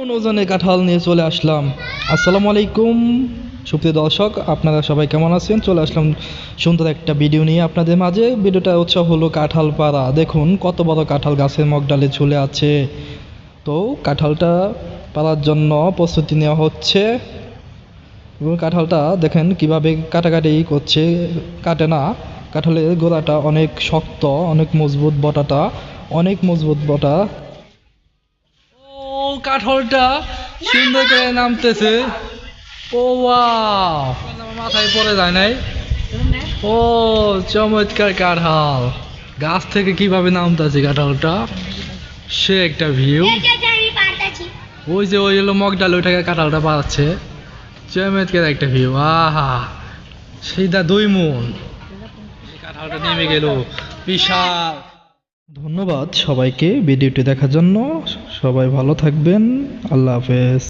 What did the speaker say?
ওজনে কাঁঠাল নিয়ে চলে আসলাম। আসসালামু আলাইকুম সুপ্রিয় দর্শক, আপনারা সবাই কেমন আছেন? চলে আসলাম সুন্দর একটা ভিডিও নিয়ে আপনাদের মাঝে। ভিডিওটা হলো কাঁঠাল পাড়া। দেখুন কত বড় কাঁঠাল গাছের মগডালে ঝুলে আছে। তো কাঁঠালটা পাড়ার জন্য প্রস্তুতি নেওয়া হচ্ছে এবং কাঁঠালটা দেখেন কিভাবে কাটাকাটি করছে। কাটে না, কাঁঠালের গোড়াটা অনেক শক্ত, অনেক মজবুত, বটাটা অনেক মজবুত বটা। ও কাঠলটা সুন্দর করে নামতেছে। ও ওয়াও, আমার মাথায় পড়ে যায় নাই। ও চমৎকার কাঁঠাল, গাছ থেকে কিভাবে নামতেছে কাঁঠালটা, সে একটা ভিউ। ওই যে ওই হলো মগ ডাল, ওইটাকে কাঁঠালটা পাচ্ছে। চমৎকার একটা ভিউ, আহা সেইটা 2 মণ। কাঁঠালটা নেমে গেল বিশাল। ধন্যবাদ সবাইকে ভিডিওটি দেখার জন্য। সবাই ভালো থাকবেন। আল্লাহ হাফেজ।